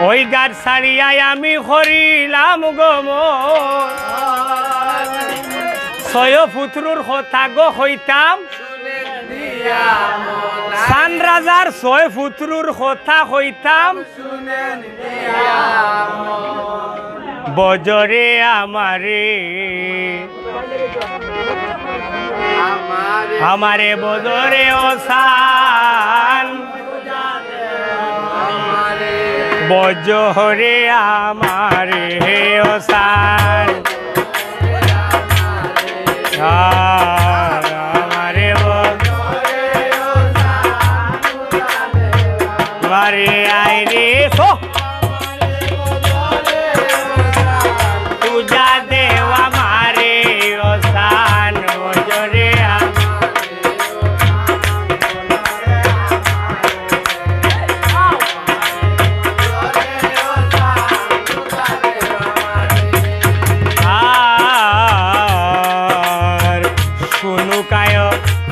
ওই গাছ ছাড়িয়াই আমি হরিলাম গমন ছয় পুত্রুর কথা গো হইতাম সান রাজার ছয় পুত্রুর কথা হইতাম বজরে আমারে বজরে ওসান বজরে আমারে ওসান আমারে বজরে আইরে সো পূজা দেওয়া মারে ওসান বজরে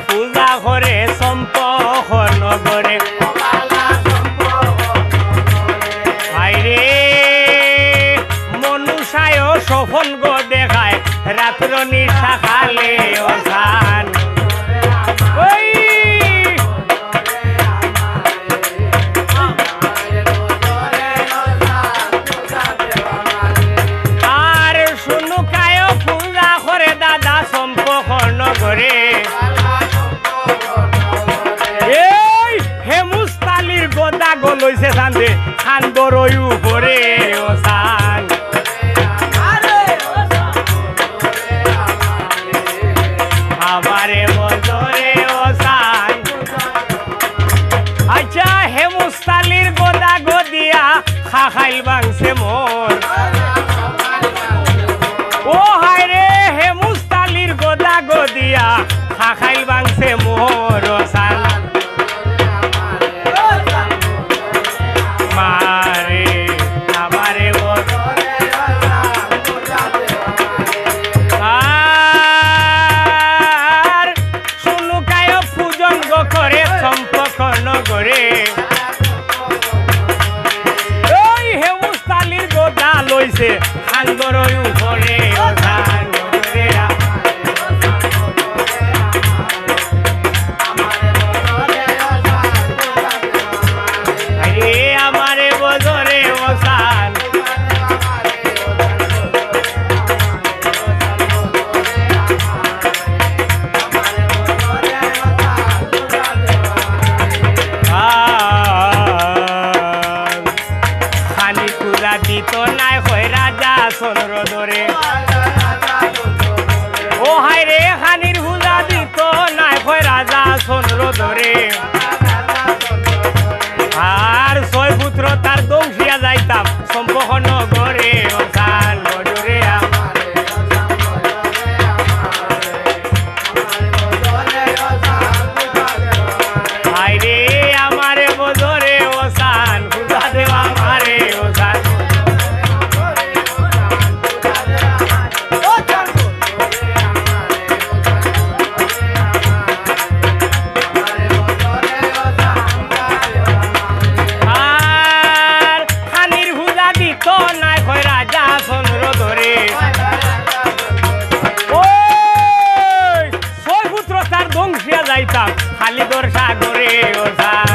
পূজা করে সম্পহ নগরে আইরে মনুষায় সফল গো দেখায় রাত্র নিশা খালে ওসান আর শুনু কায় পূজা করে দাদা সম্পহ নগরে গোদা গলইছে সান্দে খান্দর উপরে ওসান আমারে বজরে ওসান আচ্ছা হে মুস্তালির গোদা গদিয়া খাইল বাংছে মোর ও হায় রে হে মুস্তালির গোদা গদিয়া খাইল বাংছে মোর ওসান নগরে ওই হেমুস্তালির গোদা লইছে খান্দর উপরে ওসান নগরে আমারে বজরে ওসান দিত নাই হয় রাজা চন্দ্র ধরে ও হায় রে খানির হুজা দিত নাই হয় রাজা চন্দ্র ধরে আর ছয় পুত্র তার দংশিয়া যাইতাম সম্পহ নগরে ওসান বজরে হায় রে আমারে বজরে ওসান পূজা দেওয়া মারে ওসান খালি দর্শা করে ওসা